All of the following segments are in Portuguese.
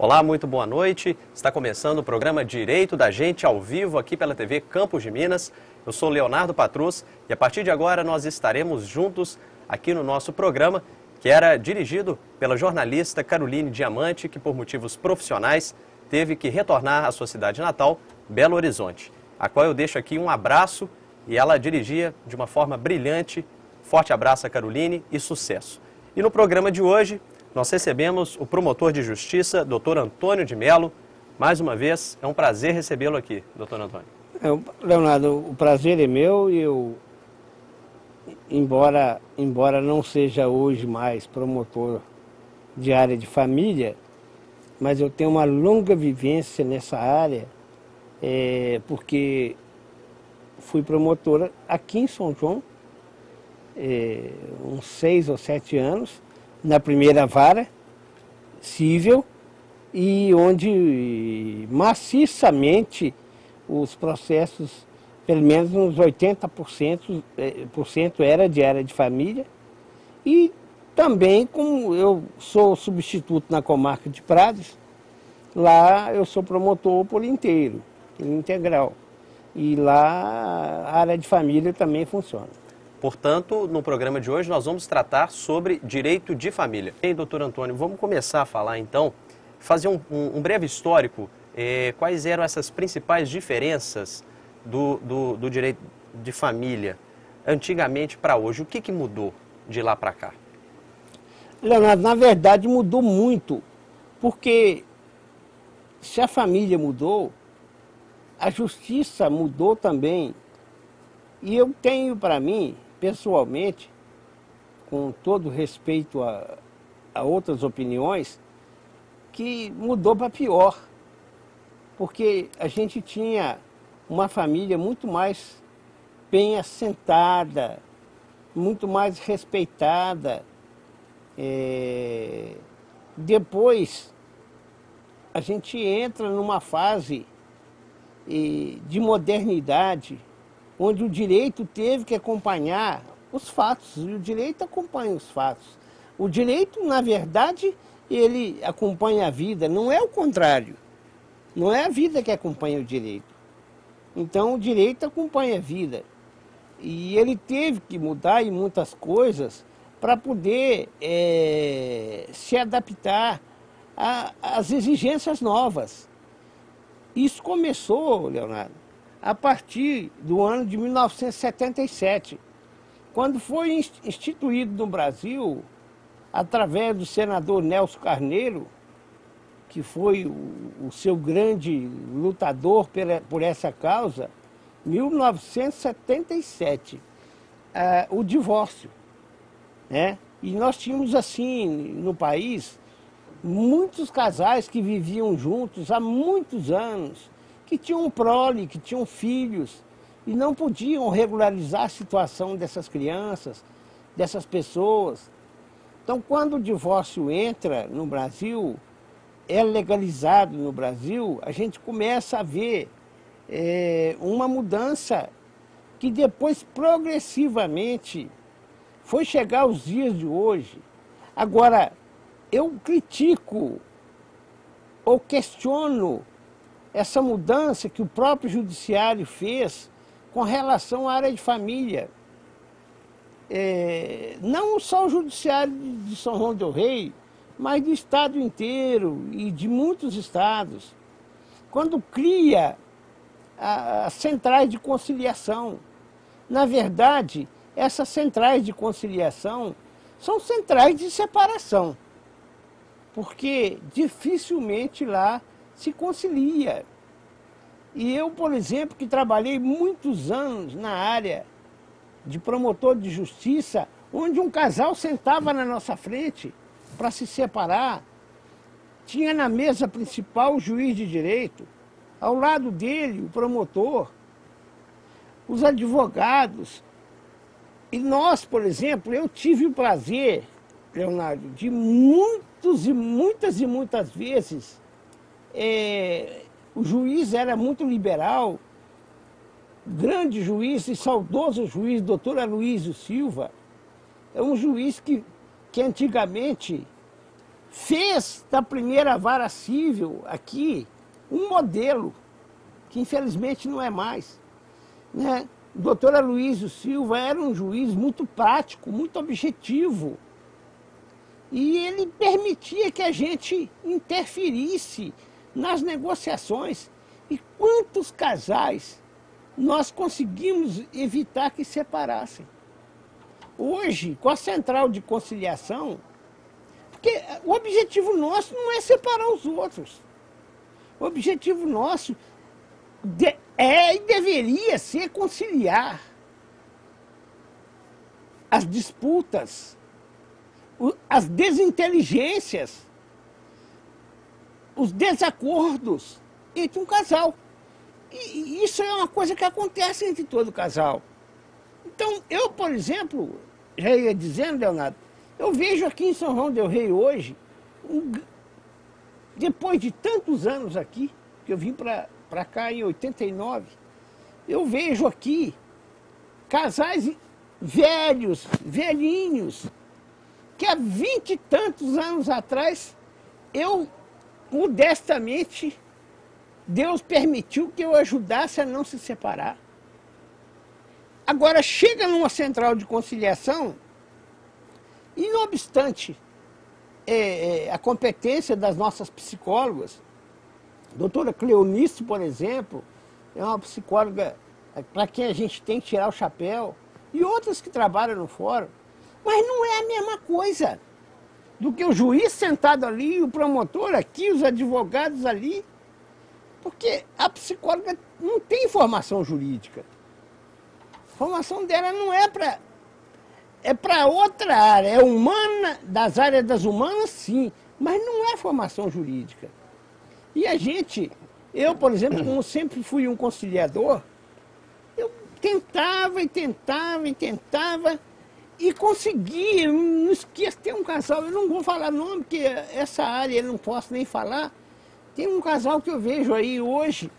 Olá, muito boa noite. Está começando o programa Direito da Gente ao vivo aqui pela TV Campos de Minas. Eu sou Leonardo Patrus e a partir de agora nós estaremos juntos aqui no nosso programa, que era dirigido pela jornalista Caroline Diamante, que por motivos profissionais teve que retornar à sua cidade natal, Belo Horizonte, a qual eu deixo aqui um abraço e ela dirigia de uma forma brilhante. Forte abraço a Caroline e sucesso. E no programa de hoje nós recebemos o promotor de justiça, Dr. Antônio de Mello. Mais uma vez, é um prazer recebê-lo aqui, Dr. Antônio. Leonardo, o prazer é meu e eu, embora não seja hoje mais promotor de área de família, mas eu tenho uma longa vivência nessa área, porque fui promotora aqui em São João, uns 6 ou 7 anos, na primeira vara civil, e onde maciçamente os processos, pelo menos uns 80% era de área de família. E também, como eu sou substituto na comarca de Prados, lá eu sou promotor por inteiro, integral. E lá a área de família também funciona. Portanto, no programa de hoje nós vamos tratar sobre direito de família. E aí, doutor Antônio, vamos começar a falar então, fazer um breve histórico, quais eram essas principais diferenças do direito de família antigamente para hoje. O que mudou de lá para cá? Leonardo, na verdade mudou muito, porque se a família mudou, a justiça mudou também. E eu tenho para mim, pessoalmente, com todo respeito a outras opiniões, que mudou para pior. Porque a gente tinha uma família muito mais bem assentada, muito mais respeitada. Depois, a gente entra numa fase de modernidade, onde o direito teve que acompanhar os fatos, e o direito acompanha os fatos. O direito, na verdade, ele acompanha a vida, não é o contrário. Não é a vida que acompanha o direito. Então, o direito acompanha a vida. E ele teve que mudar em muitas coisas para poder se adaptar às exigências novas. Isso começou, Leonardo, a partir do ano de 1977, quando foi instituído no Brasil, através do senador Nelson Carneiro, que foi o seu grande lutador por essa causa, 1977, o divórcio, né? E nós tínhamos assim, no país, muitos casais que viviam juntos há muitos anos, que tinham prole, que tinham filhos, e não podiam regularizar a situação dessas crianças, dessas pessoas. Então, quando o divórcio entra no Brasil, é legalizado no Brasil, a gente começa a ver uma mudança que depois, progressivamente, foi chegar aos dias de hoje. Agora, eu critico ou questiono essa mudança que o próprio judiciário fez com relação à área de família. Não só o judiciário de São João del Rei, mas do estado inteiro e de muitos estados. Quando cria as centrais de conciliação. Na verdade, essas centrais de conciliação são centrais de separação, porque dificilmente lá se concilia. E eu, por exemplo, que trabalhei muitos anos na área de promotor de justiça, onde um casal sentava na nossa frente para se separar, tinha na mesa principal o juiz de direito, ao lado dele o promotor, os advogados. E nós, por exemplo, eu tive o prazer, Leonardo, de muitas e muitas vezes, o juiz era muito liberal, grande juiz e saudoso juiz, doutor Aloysio Silva, é um juiz que antigamente fez da primeira vara civil aqui um modelo, que infelizmente não é mais, né? O doutor Aloysio Silva era um juiz muito prático, muito objetivo, e ele permitia que a gente interferisse nas negociações. E quantos casais nós conseguimos evitar que separassem? Hoje, com a central de conciliação, porque o objetivo nosso não é separar os outros. O objetivo nosso é e deveria ser conciliar as disputas, as desinteligências, os desacordos entre um casal. E isso é uma coisa que acontece entre todo casal. Então, eu, por exemplo, já ia dizendo, Leonardo, eu vejo aqui em São João del Rei hoje, depois de tantos anos aqui, que eu vim para cá em 89, eu vejo aqui casais velhos, velhinhos, que há 20 e tantos anos atrás, eu, modestamente, Deus permitiu que eu ajudasse a não se separar. Agora, chega numa central de conciliação, e não obstante a competência das nossas psicólogas, a doutora Cleonice, por exemplo, é uma psicóloga para quem a gente tem que tirar o chapéu, e outras que trabalham no fórum, mas não é a mesma coisa do que o juiz sentado ali, o promotor aqui, os advogados ali, porque a psicóloga não tem formação jurídica. A formação dela não é para... É para outra área, é humana, das áreas das humanas, sim, mas não é formação jurídica. E a gente, eu, por exemplo, como sempre fui um conciliador, eu tentava e conseguia, não esqueço, tem um casal, eu não vou falar nome, porque essa área eu não posso nem falar. Tem um casal que eu vejo aí hoje,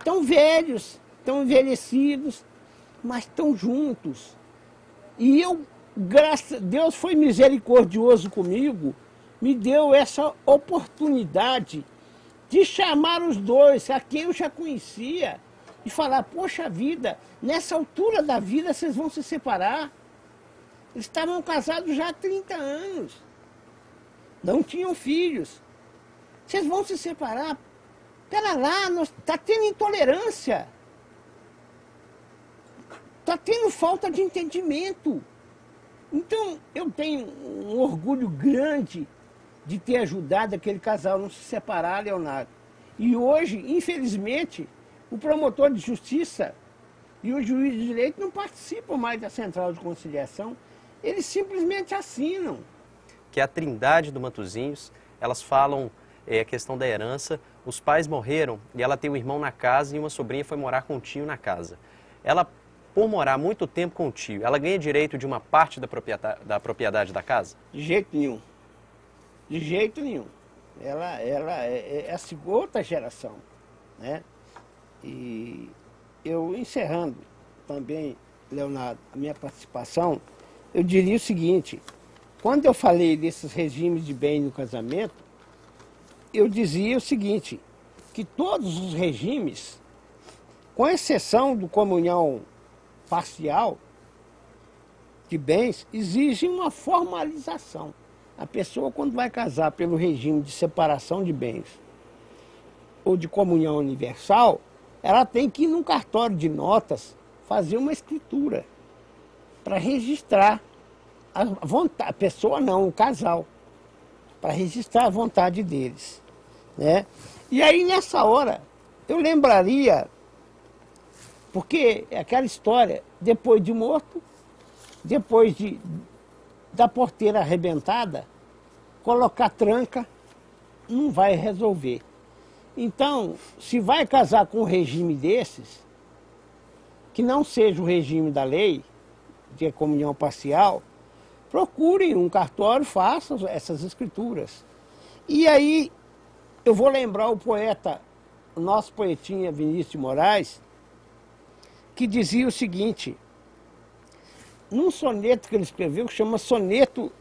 tão velhos, tão envelhecidos, mas tão juntos. E eu, graças a Deus, foi misericordioso comigo, me deu essa oportunidade de chamar os dois, a quem eu já conhecia, e falar, poxa vida, nessa altura da vida vocês vão se separar. Eles estavam casados já há 30 anos, não tinham filhos. Vocês vão se separar? Pera lá, está tendo intolerância. Está tendo falta de entendimento. Então, eu tenho um orgulho grande de ter ajudado aquele casal a não se separar, Leonardo. E hoje, infelizmente, o promotor de justiça e o juiz de direito não participam mais da central de conciliação. Eles simplesmente assinam. Que é a Trindade do Matosinhos, elas falam a questão da herança. Os pais morreram e ela tem um irmão na casa e uma sobrinha foi morar com o tio na casa. Ela, por morar muito tempo com o tio, ela ganha direito de uma parte da propriedade da casa? De jeito nenhum. De jeito nenhum. Ela é a outra geração, né? E eu, encerrando também, Leonardo, a minha participação, eu diria o seguinte: quando eu falei desses regimes de bem no casamento, eu dizia o seguinte, que todos os regimes, com exceção do comunhão parcial de bens, exigem uma formalização. A pessoa, quando vai casar pelo regime de separação de bens ou de comunhão universal, ela tem que ir num cartório de notas fazer uma escritura para registrar a vontade, a pessoa não, o casal, para registrar a vontade deles, né? E aí, nessa hora, eu lembraria, porque é aquela história, depois de morto, depois da porteira arrebentada, colocar tranca não vai resolver. Então, se vai casar com um regime desses, que não seja o regime da lei, de comunhão parcial, procurem um cartório, façam essas escrituras. E aí, eu vou lembrar o poeta, o nosso poetinha Vinícius de Moraes, que dizia o seguinte, num soneto que ele escreveu, que chama Soneto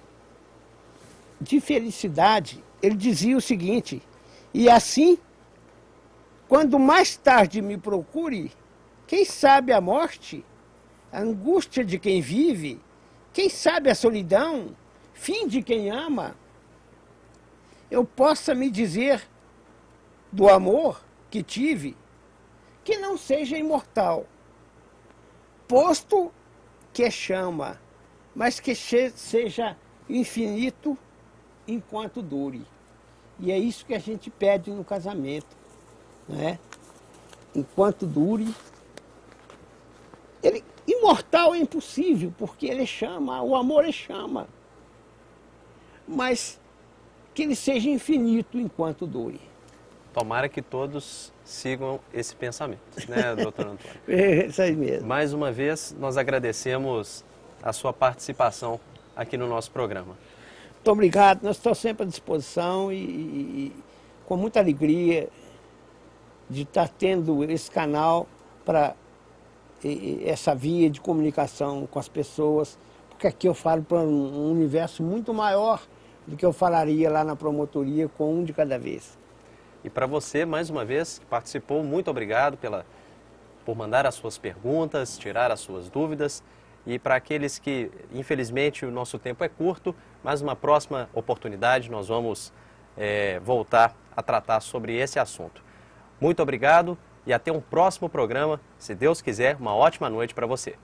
de Felicidade, ele dizia o seguinte: e assim, quando mais tarde me procure, quem sabe a morte, a angústia de quem vive, quem sabe a solidão, fim de quem ama, eu possa me dizer do amor que tive, que não seja imortal, posto que é chama, mas que seja infinito enquanto dure. E é isso que a gente pede no casamento, né? Enquanto dure. Imortal é impossível, porque ele chama, o amor é chama. Mas que ele seja infinito enquanto dure. Tomara que todos sigam esse pensamento, né, doutor Antônio? É isso aí mesmo. Mais uma vez, nós agradecemos a sua participação aqui no nosso programa. Muito obrigado, nós estamos sempre à disposição e com muita alegria de estar tendo esse canal para essa via de comunicação com as pessoas, porque aqui eu falo para um universo muito maior do que eu falaria lá na promotoria com um de cada vez. E para você, mais uma vez, que participou, muito obrigado por mandar as suas perguntas, tirar as suas dúvidas. E para aqueles que, infelizmente, o nosso tempo é curto, mas numa próxima oportunidade nós vamos voltar a tratar sobre esse assunto. Muito obrigado e até um próximo programa. Se Deus quiser, uma ótima noite para você.